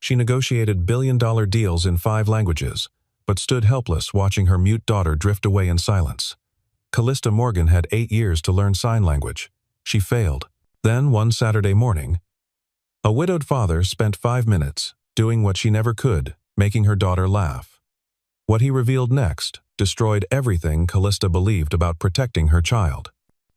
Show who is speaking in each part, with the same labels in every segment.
Speaker 1: She negotiated billion-dollar deals in 5 languages, but stood helpless watching her mute daughter drift away in silence. Callista Morgan had 8 years to learn sign language. She failed. Then, one Saturday morning, a widowed father spent 5 minutes doing what she never could, making her daughter laugh. What he revealed next destroyed everything Callista believed about protecting her child.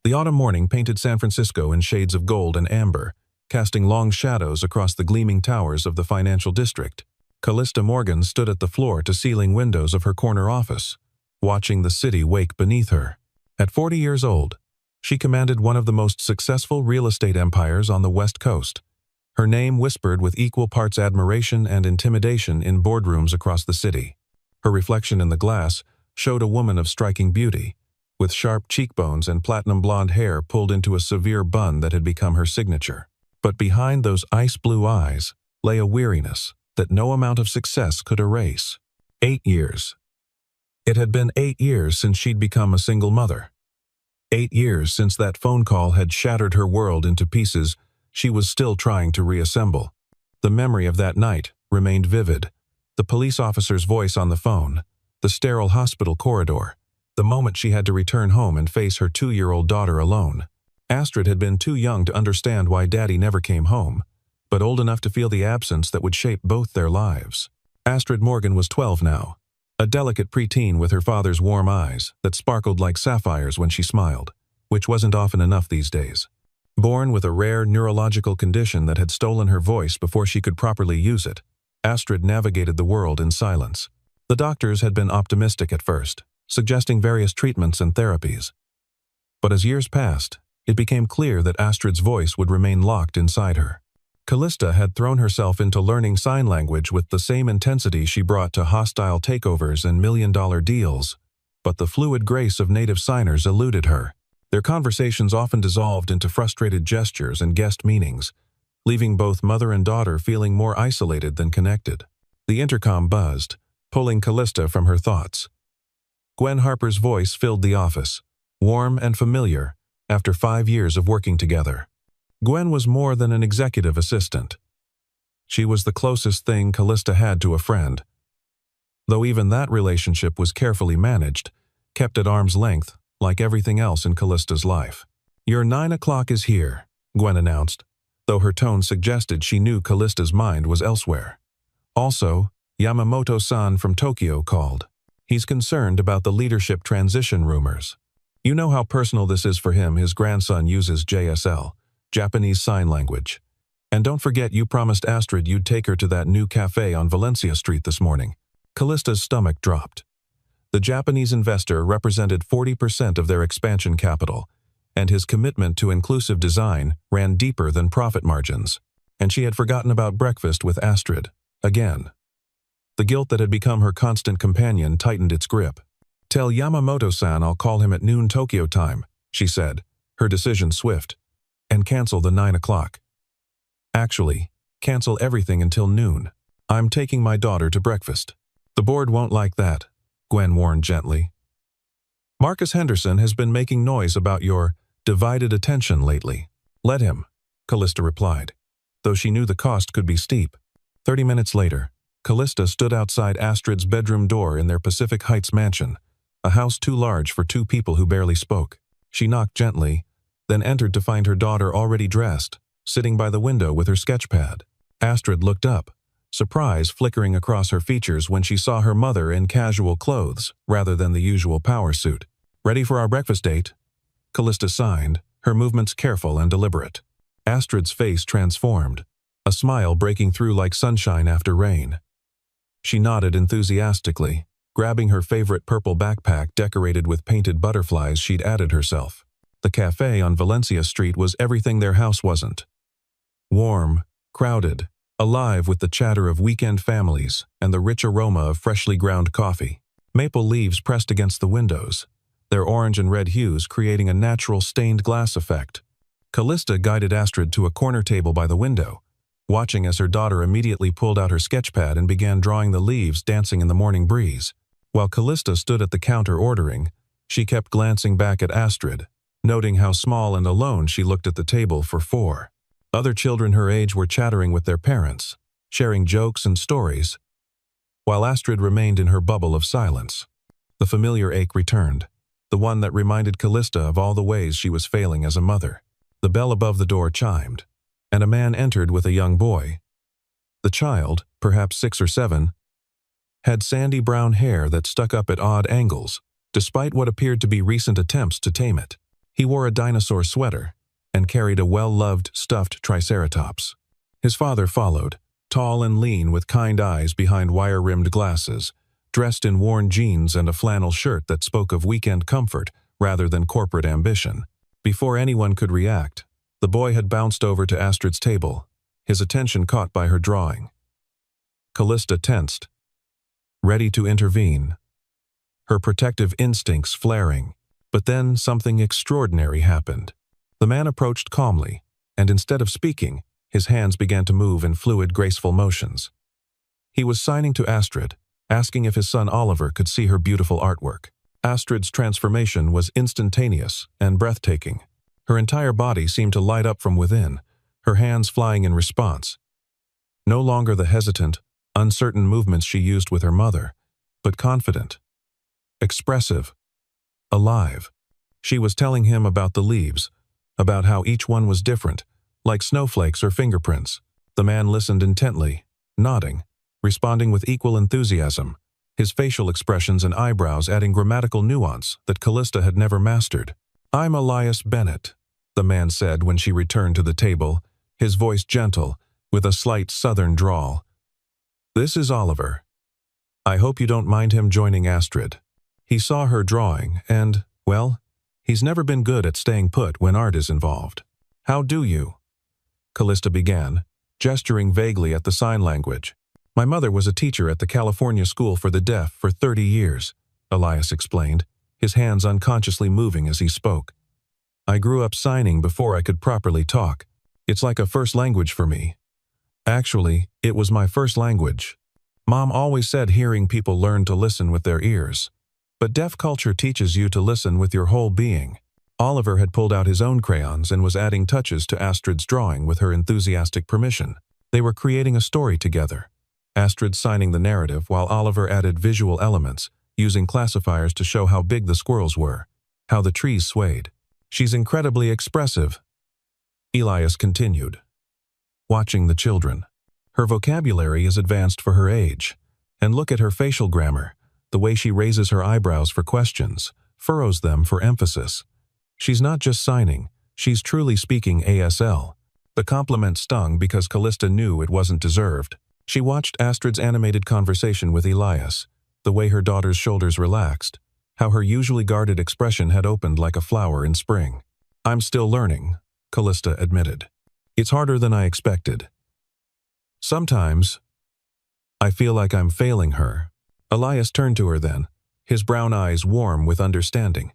Speaker 1: The autumn morning painted San Francisco in shades of gold and amber, casting long shadows across the gleaming towers of the financial district. Callista Morgan stood at the floor-to-ceiling windows of her corner office, watching the city wake beneath her. At 40 years old, she commanded one of the most successful real estate empires on the West Coast. Her name whispered with equal parts admiration and intimidation in boardrooms across the city. Her reflection in the glass showed a woman of striking beauty, with sharp cheekbones and platinum blonde hair pulled into a severe bun that had become her signature. But behind those ice-blue eyes lay a weariness that no amount of success could erase. 8 years. It had been 8 years since she'd become a single mother. 8 years since that phone call had shattered her world into pieces she was still trying to reassemble. The memory of that night remained vivid. The police officer's voice on the phone, the sterile hospital corridor, the moment she had to return home and face her 2-year-old daughter alone. Astrid had been too young to understand why Daddy never came home, but old enough to feel the absence that would shape both their lives. Astrid Morgan was 12 now, a delicate preteen with her father's warm eyes that sparkled like sapphires when she smiled, which wasn't often enough these days. Born with a rare neurological condition that had stolen her voice before she could properly use it, Astrid navigated the world in silence. The doctors had been optimistic at first, suggesting various treatments and therapies. But as years passed, it became clear that Astrid's voice would remain locked inside her. Callista had thrown herself into learning sign language with the same intensity she brought to hostile takeovers and million-dollar deals, but the fluid grace of native signers eluded her. Their conversations often dissolved into frustrated gestures and guessed meanings, leaving both mother and daughter feeling more isolated than connected. The intercom buzzed, pulling Callista from her thoughts. Gwen Harper's voice filled the office, warm and familiar, after 5 years of working together. Gwen was more than an executive assistant. She was the closest thing Callista had to a friend, though even that relationship was carefully managed, kept at arm's length, like everything else in Callista's life. "Your 9 o'clock is here," Gwen announced, though her tone suggested she knew Callista's mind was elsewhere. "Also, Yamamoto-san from Tokyo called. He's concerned about the leadership transition rumors. You know how personal this is for him. His grandson uses JSL, Japanese Sign Language. And don't forget you promised Astrid you'd take her to that new cafe on Valencia Street this morning." Callista's stomach dropped. The Japanese investor represented 40% of their expansion capital, and his commitment to inclusive design ran deeper than profit margins. And she had forgotten about breakfast with Astrid, again. The guilt that had become her constant companion tightened its grip. "Tell Yamamoto-san I'll call him at noon Tokyo time," she said, her decision swift. "And cancel the 9 o'clock. Actually, cancel everything until noon. I'm taking my daughter to breakfast." "The board won't like that," Gwen warned gently. "Marcus Henderson has been making noise about your divided attention lately." "Let him," Callista replied, though she knew the cost could be steep. 30 minutes later, Callista stood outside Astrid's bedroom door in their Pacific Heights mansion, a house too large for 2 people who barely spoke. She knocked gently, then entered to find her daughter already dressed, sitting by the window with her sketchpad. Astrid looked up, surprise flickering across her features when she saw her mother in casual clothes rather than the usual power suit. "Ready for our breakfast date?" Callista signed, her movements careful and deliberate. Astrid's face transformed, a smile breaking through like sunshine after rain. She nodded enthusiastically, grabbing her favorite purple backpack decorated with painted butterflies she'd added herself. The cafe on Valencia Street was everything their house wasn't. Warm, crowded, alive with the chatter of weekend families and the rich aroma of freshly ground coffee. Maple leaves pressed against the windows, their orange and red hues creating a natural stained glass effect. Callista guided Astrid to a corner table by the window, watching as her daughter immediately pulled out her sketchpad and began drawing the leaves dancing in the morning breeze. While Callista stood at the counter ordering, she kept glancing back at Astrid, noting how small and alone she looked at the table for 4. Other children her age were chattering with their parents, sharing jokes and stories, while Astrid remained in her bubble of silence. The familiar ache returned, the one that reminded Callista of all the ways she was failing as a mother. The bell above the door chimed, and a man entered with a young boy. The child, perhaps 6 or 7, had sandy brown hair that stuck up at odd angles, despite what appeared to be recent attempts to tame it. He wore a dinosaur sweater and carried a well-loved stuffed triceratops. His father followed, tall and lean with kind eyes behind wire-rimmed glasses, dressed in worn jeans and a flannel shirt that spoke of weekend comfort rather than corporate ambition. Before anyone could react, the boy had bounced over to Astrid's table, his attention caught by her drawing. Callista tensed, ready to intervene, her protective instincts flaring. But then something extraordinary happened. The man approached calmly, and instead of speaking, his hands began to move in fluid, graceful motions. He was signing to Astrid, asking if his son Oliver could see her beautiful artwork. Astrid's transformation was instantaneous and breathtaking. Her entire body seemed to light up from within, her hands flying in response. No longer the hesitant, uncertain movements she used with her mother, but confident, expressive, alive. She was telling him about the leaves, about how each one was different, like snowflakes or fingerprints. The man listened intently, nodding, responding with equal enthusiasm, his facial expressions and eyebrows adding grammatical nuance that Callista had never mastered. "I'm Elias Bennett," the man said when she returned to the table, his voice gentle, with a slight southern drawl. "This is Oliver. I hope you don't mind him joining Astrid." He saw her drawing and, well, he's never been good at staying put when art is involved. "How do you?" Callista began, gesturing vaguely at the sign language. "My mother was a teacher at the California School for the Deaf for 30 years, Elias explained, his hands unconsciously moving as he spoke. "I grew up signing before I could properly talk. It's like a first language for me. Actually, it was my first language. Mom always said hearing people learn to listen with their ears. But deaf culture teaches you to listen with your whole being." Oliver had pulled out his own crayons and was adding touches to Astrid's drawing with her enthusiastic permission. They were creating a story together, Astrid signing the narrative while Oliver added visual elements, using classifiers to show how big the squirrels were, how the trees swayed. "She's incredibly expressive," Elias continued, watching the children. "Her vocabulary is advanced for her age. And look at her facial grammar, the way she raises her eyebrows for questions, furrows them for emphasis. She's not just signing, she's truly speaking ASL." The compliment stung because Callista knew it wasn't deserved. She watched Astrid's animated conversation with Elias, the way her daughter's shoulders relaxed, how her usually guarded expression had opened like a flower in spring. "I'm still learning," Callista admitted. "It's harder than I expected. Sometimes I feel like I'm failing her." Elias turned to her then, his brown eyes warm with understanding.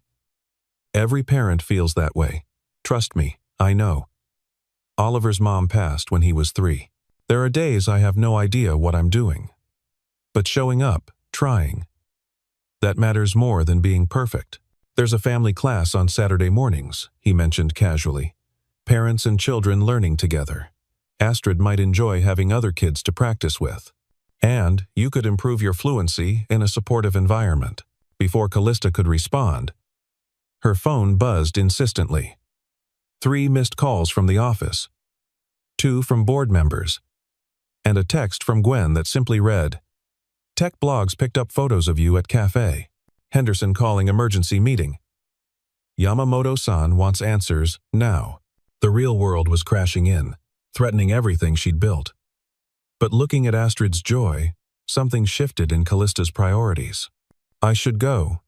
Speaker 1: "Every parent feels that way. Trust me, I know. Oliver's mom passed when he was 3. There are days I have no idea what I'm doing. But showing up, trying, that matters more than being perfect. There's a family class on Saturday mornings," he mentioned casually. "Parents and children learning together. Astrid might enjoy having other kids to practice with. And you could improve your fluency in a supportive environment." Before Callista could respond, her phone buzzed insistently. 3 missed calls from the office, 2 from board members, and a text from Gwen that simply read, "Tech blogs picked up photos of you at Café. Henderson calling emergency meeting. Yamamoto-san wants answers now." The real world was crashing in, threatening everything she'd built. But looking at Astrid's joy, something shifted in Callista's priorities. "I should go,"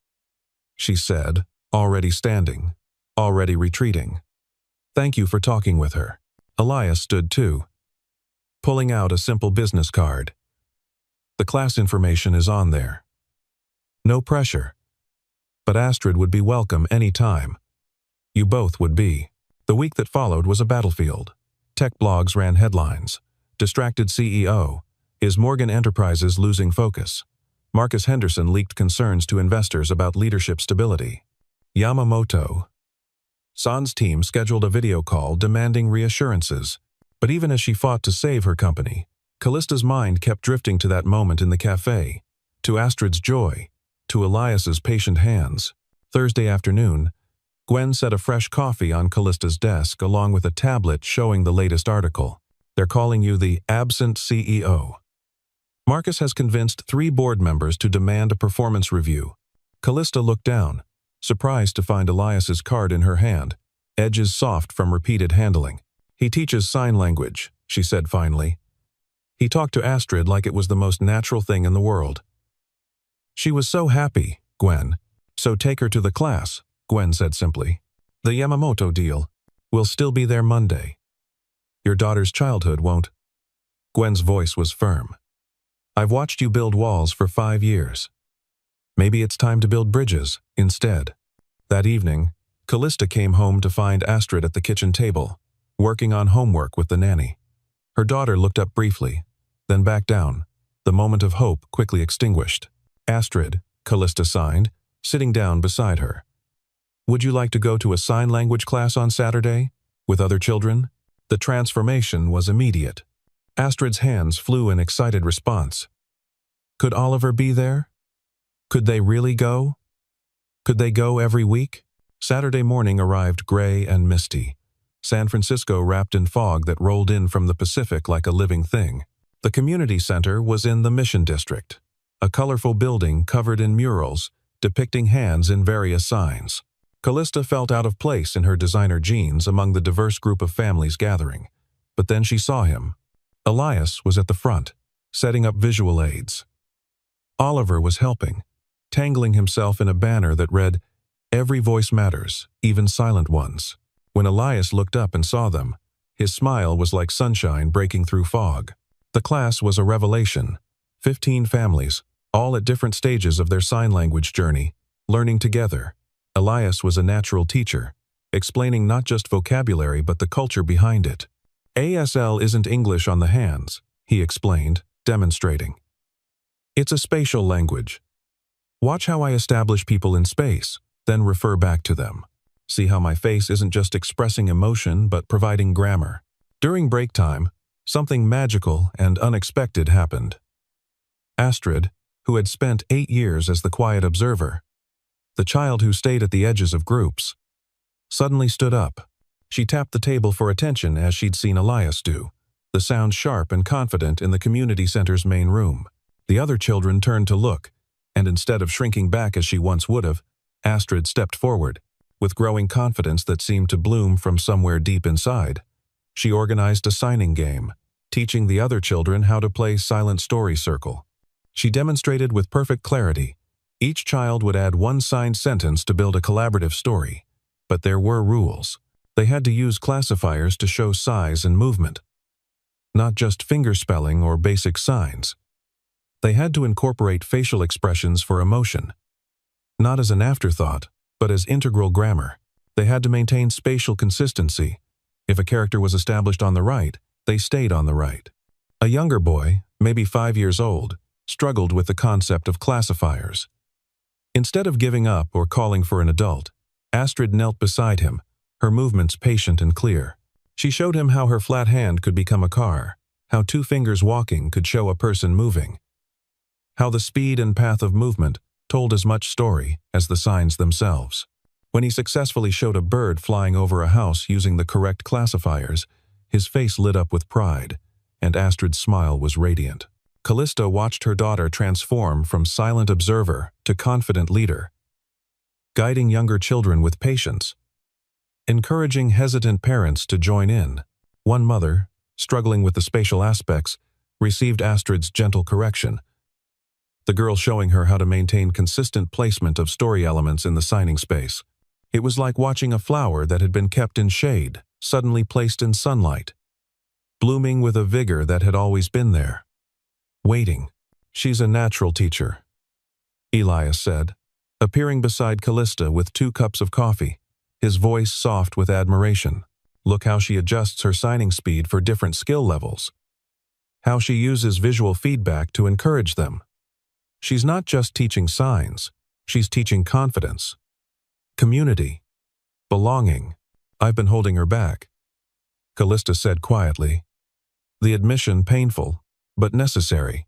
Speaker 1: she said, already standing, already retreating. "Thank you for talking with her." Elias stood too, pulling out a simple business card. "The class information is on there. No pressure. But Astrid would be welcome any time. You both would be." The week that followed was a battlefield. Tech blogs ran headlines. "Distracted CEO. Is Morgan Enterprises losing focus?" Marcus Henderson leaked concerns to investors about leadership stability. Yamamoto-san's team scheduled a video call demanding reassurances. But even as she fought to save her company, Callista's mind kept drifting to that moment in the cafe, to Astrid's joy, to Elias's patient hands. Thursday afternoon, Gwen set a fresh coffee on Callista's desk along with a tablet showing the latest article. They're calling you the absent CEO. Marcus has convinced 3 board members to demand a performance review. Callista looked down, surprised to find Elias's card in her hand, edges soft from repeated handling. He teaches sign language, she said finally. He talked to Astrid like it was the most natural thing in the world. She was so happy, Gwen. So take her to the class, Gwen said simply. The Yamamoto deal. We'll still be there Monday. Your daughter's childhood won't. Gwen's voice was firm. I've watched you build walls for 5 years. Maybe it's time to build bridges instead. That evening, Callista came home to find Astrid at the kitchen table, working on homework with the nanny. Her daughter looked up briefly, then back down, the moment of hope quickly extinguished. Astrid, Callista signed, sitting down beside her. Would you like to go to a sign language class on Saturday? With other children? The transformation was immediate. Astrid's hands flew in excited response. Could Oliver be there? Could they really go? Could they go every week? Saturday morning arrived gray and misty. San Francisco wrapped in fog that rolled in from the Pacific like a living thing. The community center was in the Mission District, a colorful building covered in murals depicting hands in various signs. Callista felt out of place in her designer jeans among the diverse group of families gathering. But then she saw him. Elias was at the front, setting up visual aids. Oliver was helping, tangling himself in a banner that read, "Every voice matters, even silent ones." When Elias looked up and saw them, his smile was like sunshine breaking through fog. The class was a revelation. 15 families, all at different stages of their sign language journey, learning together. Elias was a natural teacher, explaining not just vocabulary but the culture behind it. ASL isn't English on the hands, he explained, demonstrating. It's a spatial language. Watch how I establish people in space, then refer back to them. See how my face isn't just expressing emotion but providing grammar. During break time, something magical and unexpected happened. Astrid, who had spent 8 years as the quiet observer, the child who stayed at the edges of groups, suddenly stood up. She tapped the table for attention as she'd seen Elias do, the sound sharp and confident in the community center's main room. The other children turned to look, and instead of shrinking back as she once would have, Astrid stepped forward, with growing confidence that seemed to bloom from somewhere deep inside. She organized a signing game, teaching the other children how to play silent story circle. She demonstrated with perfect clarity. Each child would add one signed sentence to build a collaborative story. But there were rules. They had to use classifiers to show size and movement, not just fingerspelling or basic signs. They had to incorporate facial expressions for emotion, not as an afterthought, but as integral grammar. They had to maintain spatial consistency. If a character was established on the right, they stayed on the right. A younger boy, maybe 5 years old, struggled with the concept of classifiers. Instead of giving up or calling for an adult, Astrid knelt beside him, her movements patient and clear. She showed him how her flat hand could become a car, how 2 fingers walking could show a person moving, how the speed and path of movement told as much story as the signs themselves. When he successfully showed a bird flying over a house using the correct classifiers, his face lit up with pride, and Astrid's smile was radiant. Callista watched her daughter transform from silent observer to confident leader, guiding younger children with patience, encouraging hesitant parents to join in. One mother, struggling with the spatial aspects, received Astrid's gentle correction, the girl showing her how to maintain consistent placement of story elements in the signing space. It was like watching a flower that had been kept in shade, suddenly placed in sunlight, blooming with a vigor that had always been there. Waiting. She's a natural teacher, Elias said, appearing beside Callista with 2 cups of coffee, his voice soft with admiration. Look how she adjusts her signing speed for different skill levels. How she uses visual feedback to encourage them. She's not just teaching signs, she's teaching confidence, community, belonging. I've been holding her back, Callista said quietly. The admission painful, but necessary.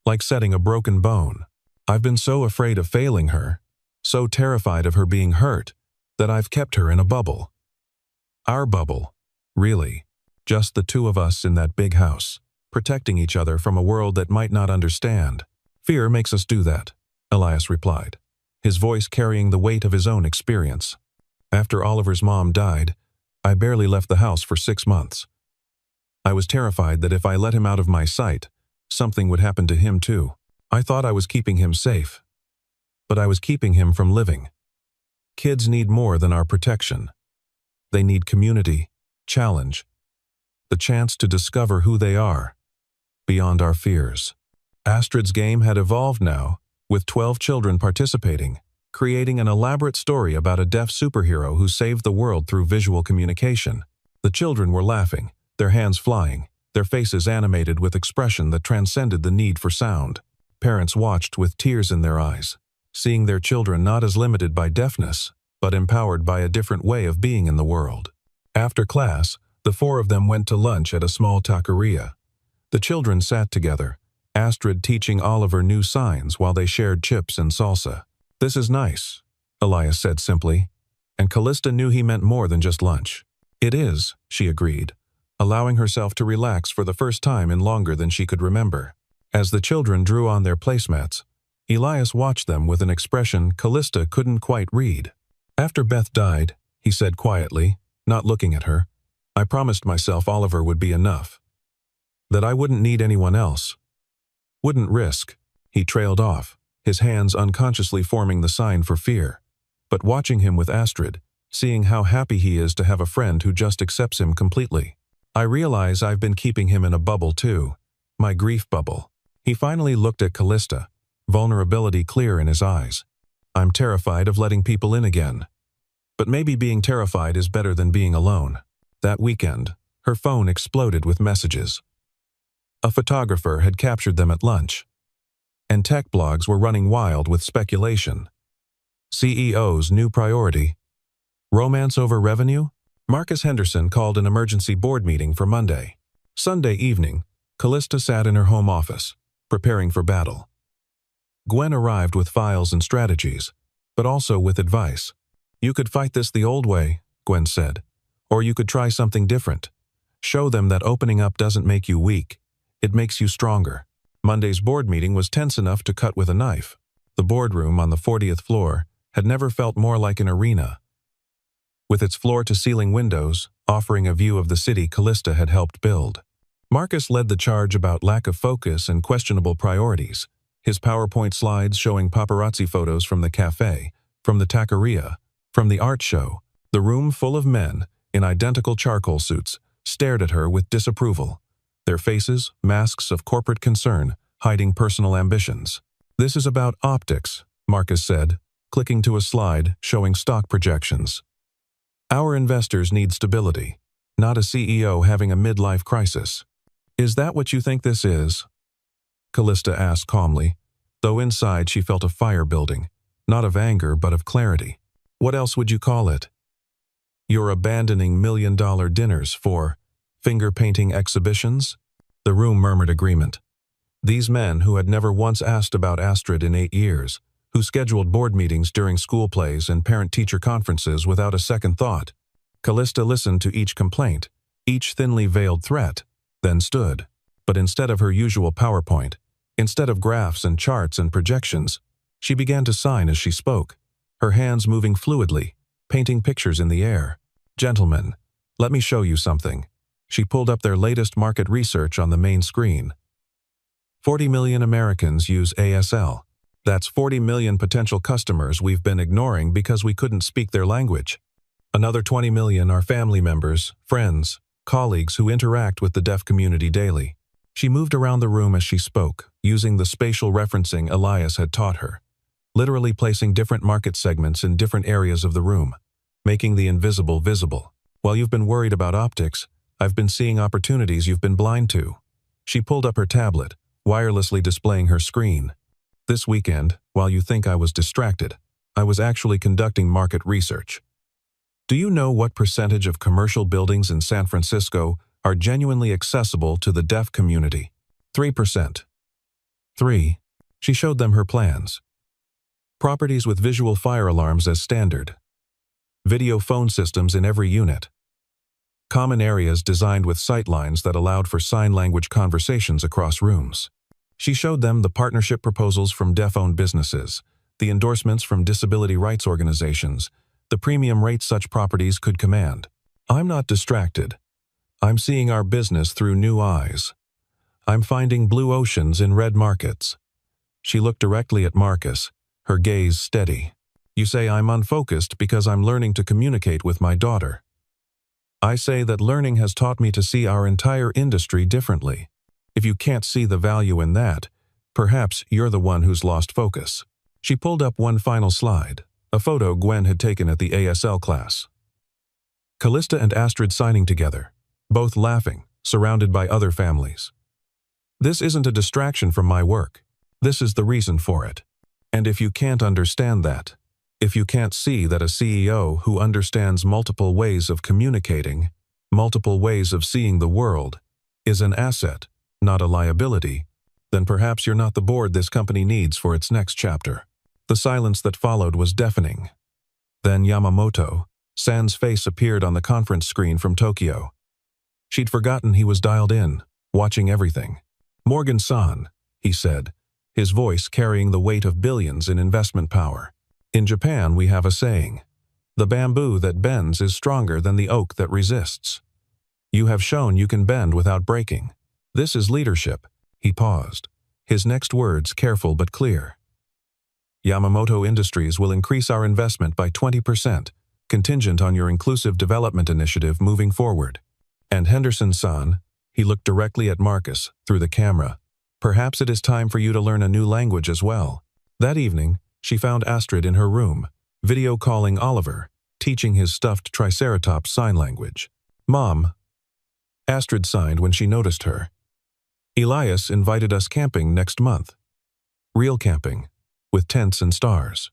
Speaker 1: Like setting a broken bone. I've been so afraid of failing her, so terrified of her being hurt, that I've kept her in a bubble. Our bubble, really. Just the two of us in that big house, protecting each other from a world that might not understand. Fear makes us do that, Elias replied, his voice carrying the weight of his own experience. After Oliver's mom died, I barely left the house for 6 months. I was terrified that if I let him out of my sight, something would happen to him too. I thought I was keeping him safe, but I was keeping him from living. Kids need more than our protection. They need community, challenge, the chance to discover who they are, beyond our fears. Astrid's game had evolved now, with 12 children participating, creating an elaborate story about a deaf superhero who saved the world through visual communication. The children were laughing, their hands flying, their faces animated with expression that transcended the need for sound. Parents watched with tears in their eyes, seeing their children not as limited by deafness, but empowered by a different way of being in the world. After class, the 4 of them went to lunch at a small taqueria. The children sat together, Astrid teaching Oliver new signs while they shared chips and salsa. "This is nice," Elias said simply, and Callista knew he meant more than just lunch. "It is," she agreed, allowing herself to relax for the first time in longer than she could remember. As the children drew on their placemats, Elias watched them with an expression Callista couldn't quite read. "After Beth died," he said quietly, not looking at her, "I promised myself Oliver would be enough. That I wouldn't need anyone else. Wouldn't risk." He trailed off, his hands unconsciously forming the sign for fear. But watching him with Astrid, seeing how happy he is to have a friend who just accepts him completely. "I realize I've been keeping him in a bubble too. My grief bubble." He finally looked at Callista, vulnerability clear in his eyes. "I'm terrified of letting people in again. But maybe being terrified is better than being alone." That weekend, her phone exploded with messages. A photographer had captured them at lunch, and tech blogs were running wild with speculation. CEO's new priority. Romance over revenue? Marcus Henderson called an emergency board meeting for Monday. Sunday evening, Callista sat in her home office, preparing for battle. Gwen arrived with files and strategies, but also with advice. "You could fight this the old way," Gwen said, "or you could try something different. Show them that opening up doesn't make you weak, it makes you stronger." Monday's board meeting was tense enough to cut with a knife. The boardroom on the 40th floor had never felt more like an arena. With its floor-to-ceiling windows, offering a view of the city Callista had helped build. Marcus led the charge about lack of focus and questionable priorities, his PowerPoint slides showing paparazzi photos from the café, from the taqueria, from the art show. The room full of men, in identical charcoal suits, stared at her with disapproval, their faces masks of corporate concern, hiding personal ambitions. "This is about optics," Marcus said, clicking to a slide showing stock projections. "Our investors need stability, not a CEO having a midlife crisis." "Is that what you think this is?" Callista asked calmly, though inside she felt a fire building, not of anger but of clarity. "What else would you call it? You're abandoning million-dollar dinners for finger-painting exhibitions?" The room murmured agreement. These men who had never once asked about Astrid in 8 years, who scheduled board meetings during school plays and parent-teacher conferences without a second thought. Callista listened to each complaint, each thinly veiled threat, then stood. But instead of her usual PowerPoint, instead of graphs and charts and projections, she began to sign as she spoke, her hands moving fluidly, painting pictures in the air. "Gentlemen, let me show you something." She pulled up their latest market research on the main screen. 40 million Americans use ASL. That's 40 million potential customers we've been ignoring because we couldn't speak their language. Another 20 million are family members, friends, colleagues who interact with the deaf community daily. She moved around the room as she spoke, using the spatial referencing Elias had taught her, literally placing different market segments in different areas of the room, making the invisible visible. "While you've been worried about optics, I've been seeing opportunities you've been blind to." She pulled up her tablet, wirelessly displaying her screen. "This weekend, while you think I was distracted, I was actually conducting market research. Do you know what percentage of commercial buildings in San Francisco are genuinely accessible to the deaf community? 3%. 3. She showed them her plans. Properties with visual fire alarms as standard. Video phone systems in every unit. Common areas designed with sightlines that allowed for sign language conversations across rooms. She showed them the partnership proposals from deaf-owned businesses, the endorsements from disability rights organizations, the premium rates such properties could command. I'm not distracted. I'm seeing our business through new eyes. I'm finding blue oceans in red markets. She looked directly at Marcus, her gaze steady. You say I'm unfocused because I'm learning to communicate with my daughter. I say that learning has taught me to see our entire industry differently. If you can't see the value in that, perhaps you're the one who's lost focus. She pulled up one final slide, a photo Gwen had taken at the ASL class. Callista and Astrid signing together, both laughing, surrounded by other families. This isn't a distraction from my work. This is the reason for it. And if you can't understand that, if you can't see that a CEO who understands multiple ways of communicating, multiple ways of seeing the world, is an asset, not a liability, then perhaps you're not the board this company needs for its next chapter. The silence that followed was deafening. Then Yamamoto, San's face appeared on the conference screen from Tokyo. She'd forgotten he was dialed in, watching everything. Morgan-san, he said, his voice carrying the weight of billions in investment power. In Japan, we have a saying, the bamboo that bends is stronger than the oak that resists. You have shown you can bend without breaking. This is leadership. He paused, his next words careful but clear. Yamamoto Industries will increase our investment by 20%, contingent on your inclusive development initiative moving forward. And Henderson-san, he looked directly at Marcus through the camera. Perhaps it is time for you to learn a new language as well. That evening, she found Astrid in her room, video calling Oliver, teaching his stuffed triceratops sign language. Mom. Astrid signed when she noticed her. Elias invited us camping next month. Real camping, with tents and stars.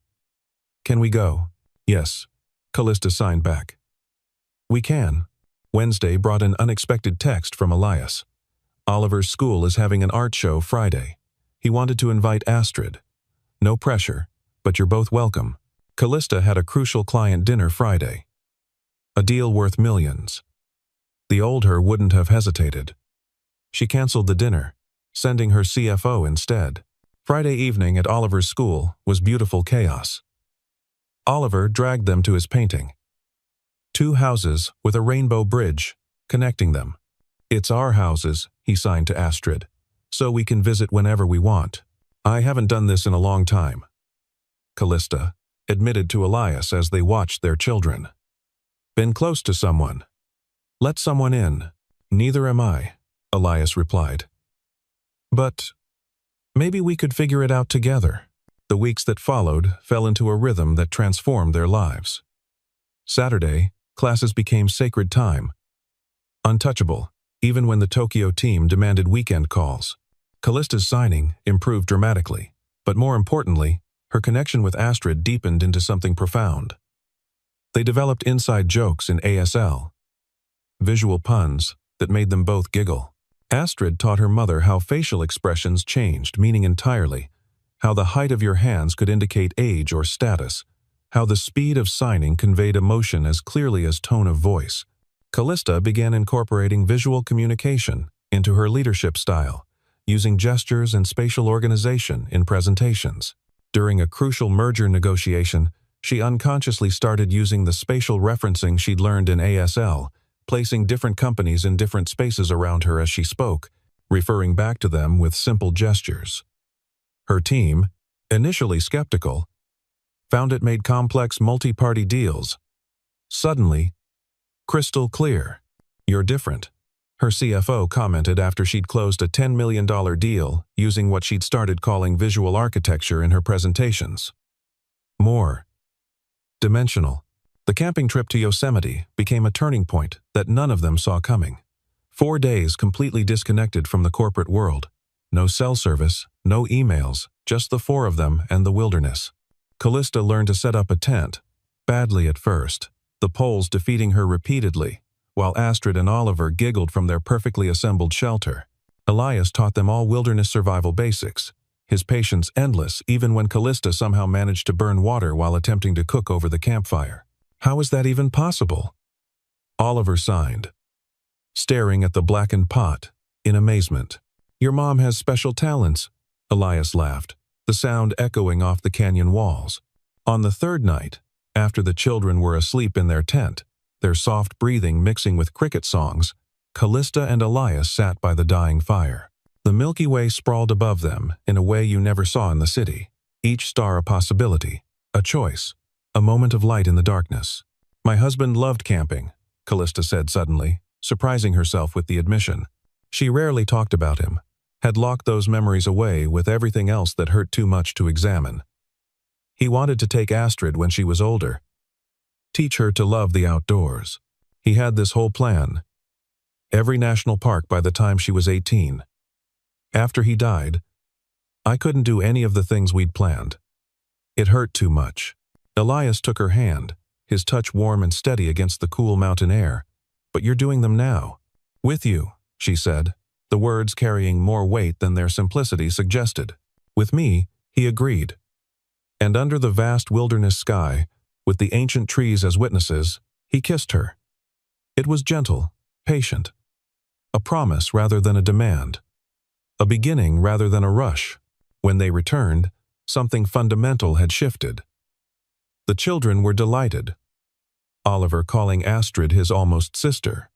Speaker 1: Can we go? Yes. Callista signed back. We can. Wednesday brought an unexpected text from Elias. Oliver's school is having an art show Friday. He wanted to invite Astrid. No pressure, but you're both welcome. Callista had a crucial client dinner Friday. A deal worth millions. The old her wouldn't have hesitated. She canceled the dinner, sending her CFO instead. Friday evening at Oliver's school was beautiful chaos. Oliver dragged them to his painting. 2 houses with a rainbow bridge connecting them. It's our houses, he signed to Astrid, so we can visit whenever we want. I haven't done this in a long time. Callista admitted to Elias as they watched their children. Been close to someone. Let someone in. Neither am I, Elias replied. But maybe we could figure it out together. The weeks that followed fell into a rhythm that transformed their lives. Saturday, classes became sacred time. Untouchable, even when the Tokyo team demanded weekend calls. Callista's signing improved dramatically, but more importantly, her connection with Astrid deepened into something profound. They developed inside jokes in ASL, visual puns that made them both giggle. Astrid taught her mother how facial expressions changed meaning entirely, how the height of your hands could indicate age or status, how the speed of signing conveyed emotion as clearly as tone of voice. Callista began incorporating visual communication into her leadership style, using gestures and spatial organization in presentations. During a crucial merger negotiation, she unconsciously started using the spatial referencing she'd learned in ASL, placing different companies in different spaces around her as she spoke, referring back to them with simple gestures. Her team, initially skeptical, found it made complex multi-party deals. Suddenly, crystal clear. You're different, her CFO commented after she'd closed a $10 million deal using what she'd started calling visual architecture in her presentations. More dimensional. The camping trip to Yosemite became a turning point that none of them saw coming. 4 days completely disconnected from the corporate world. No cell service, no emails, just the 4 of them and the wilderness. Callista learned to set up a tent, badly at first, the poles defeating her repeatedly, while Astrid and Oliver giggled from their perfectly assembled shelter. Elias taught them all wilderness survival basics, his patience endless even when Callista somehow managed to burn water while attempting to cook over the campfire. How is that even possible? Oliver sighed, staring at the blackened pot in amazement. Your mom has special talents, Elias laughed, the sound echoing off the canyon walls. On the third night, after the children were asleep in their tent, their soft breathing mixing with cricket songs, Callista and Elias sat by the dying fire. The Milky Way sprawled above them in a way you never saw in the city, each star a possibility, a choice, a moment of light in the darkness. My husband loved camping, Callista said suddenly, surprising herself with the admission. She rarely talked about him, had locked those memories away with everything else that hurt too much to examine. He wanted to take Astrid when she was older, teach her to love the outdoors. He had this whole plan. Every national park by the time she was 18. After he died, I couldn't do any of the things we'd planned. It hurt too much. Elias took her hand, his touch warm and steady against the cool mountain air. But you're doing them now. With you, she said, the words carrying more weight than their simplicity suggested. With me, he agreed. And under the vast wilderness sky, with the ancient trees as witnesses, he kissed her. It was gentle, patient. A promise rather than a demand. A beginning rather than a rush. When they returned, something fundamental had shifted. The children were delighted. Oliver calling Astrid his almost sister.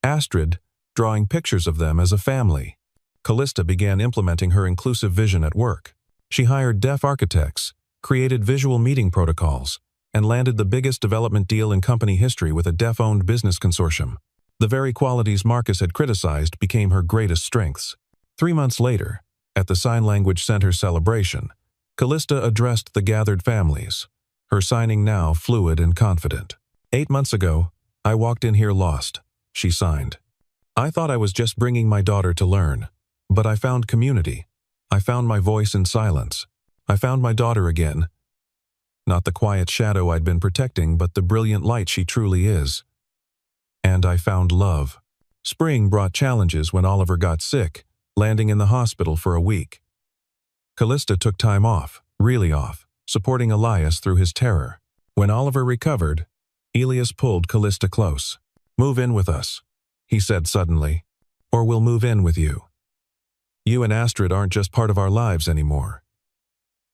Speaker 1: Astrid drawing pictures of them as a family. Callista began implementing her inclusive vision at work. She hired deaf architects, created visual meeting protocols, and landed the biggest development deal in company history with a deaf-owned business consortium. The very qualities Marcus had criticized became her greatest strengths. 3 months later, at the Sign Language Center celebration, Callista addressed the gathered families, her signing now fluid and confident. 8 months ago, I walked in here lost, she signed. I thought I was just bringing my daughter to learn, but I found community. I found my voice in silence. I found my daughter again. Not the quiet shadow I'd been protecting, but the brilliant light she truly is. And I found love. Spring brought challenges when Oliver got sick, landing in the hospital for a week. Callista took time off, really off, supporting Elias through his terror. When Oliver recovered, Elias pulled Callista close. Move in with us, he said suddenly, or we'll move in with you. You and Astrid aren't just part of our lives anymore.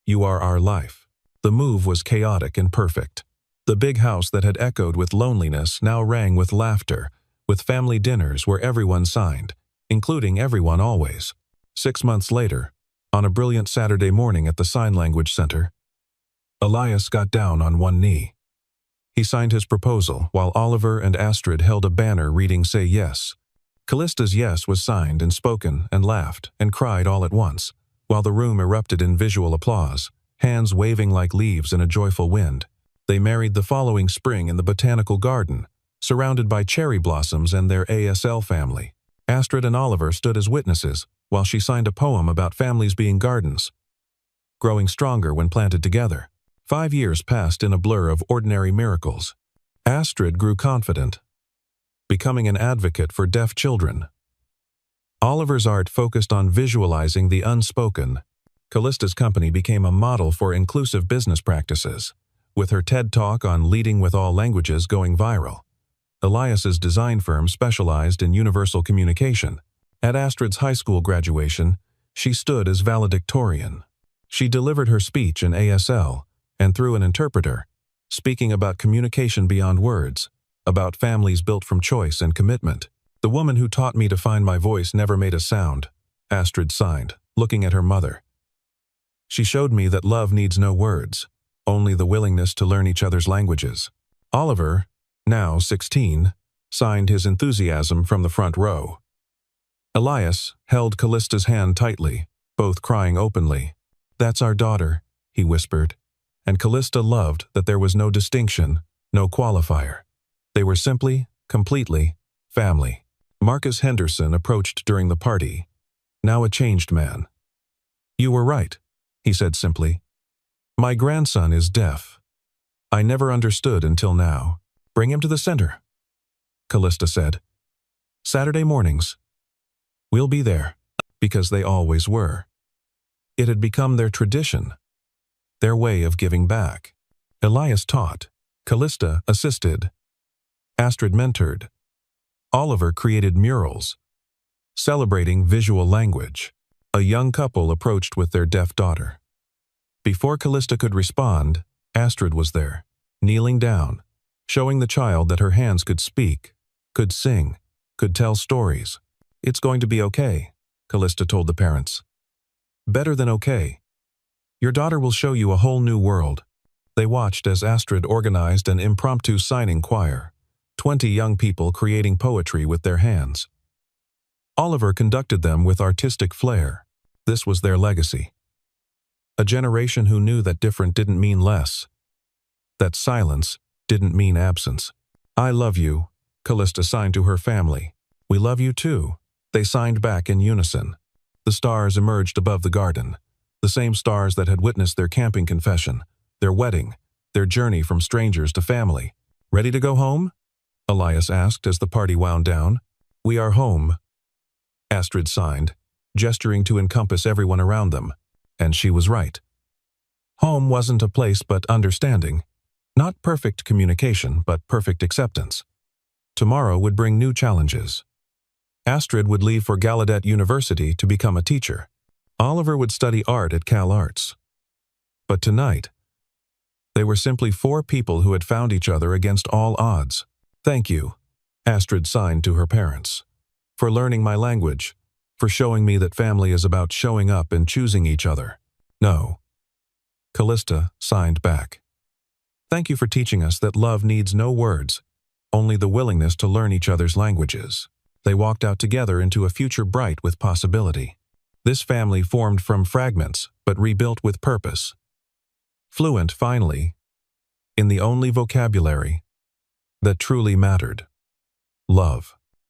Speaker 1: You are our life. The move was chaotic and perfect. The big house that had echoed with loneliness now rang with laughter, with family dinners where everyone signed, including everyone always. 6 months later, on a brilliant Saturday morning at the Sign Language Center, Elias got down on one knee. He signed his proposal while Oliver and Astrid held a banner reading "Say Yes." Callista's yes was signed and spoken and laughed and cried all at once, while the room erupted in visual applause, hands waving like leaves in a joyful wind. They married the following spring in the botanical garden, surrounded by cherry blossoms and their ASL family. Astrid and Oliver stood as witnesses while she signed a poem about families being gardens, growing stronger when planted together. 5 years passed in a blur of ordinary miracles. Astrid grew confident, becoming an advocate for deaf children. Oliver's art focused on visualizing the unspoken. Callista's company became a model for inclusive business practices, with her TED Talk on leading with all languages going viral. Elias's design firm specialized in universal communication. At Astrid's high school graduation, she stood as valedictorian. She delivered her speech in ASL, and through an interpreter, speaking about communication beyond words, about families built from choice and commitment. The woman who taught me to find my voice never made a sound, Astrid signed, looking at her mother. She showed me that love needs no words, only the willingness to learn each other's languages. Oliver, now 16, signed his enthusiasm from the front row. Elias held Callista's hand tightly, both crying openly. That's our daughter, he whispered. And Callista loved that there was no distinction, no qualifier. They were simply, completely, family. Marcus Henderson approached during the party, now a changed man. You were right, he said simply. My grandson is deaf. I never understood until now. Bring him to the center, Callista said. Saturday mornings. We'll be there. Because they always were. It had become their tradition, their way of giving back. Elias taught. Callista assisted. Astrid mentored. Oliver created murals, celebrating visual language. A young couple approached with their deaf daughter. Before Callista could respond, Astrid was there, kneeling down, showing the child that her hands could speak, could sing, could tell stories. It's going to be okay, Callista told the parents. Better than okay. Your daughter will show you a whole new world. They watched as Astrid organized an impromptu signing choir, 20 young people creating poetry with their hands. Oliver conducted them with artistic flair. This was their legacy. A generation who knew that different didn't mean less, that silence didn't mean absence. I love you, Callista signed to her family. We love you too, they signed back in unison. The stars emerged above the garden, the same stars that had witnessed their camping confession, their wedding, their journey from strangers to family. Ready to go home? Elias asked as the party wound down. We are home, Astrid signed, gesturing to encompass everyone around them. And she was right. Home wasn't a place but understanding. Not perfect communication, but perfect acceptance. Tomorrow would bring new challenges. Astrid would leave for Gallaudet University to become a teacher. Oliver would study art at Cal Arts. But tonight, they were simply 4 people who had found each other against all odds. Thank you, Astrid signed to her parents, for learning my language, for showing me that family is about showing up and choosing each other. No. Callista signed back. Thank you for teaching us that love needs no words, only the willingness to learn each other's languages. They walked out together into a future bright with possibility. This family formed from fragments, but rebuilt with purpose. Fluent, finally, in the only vocabulary that truly mattered: love.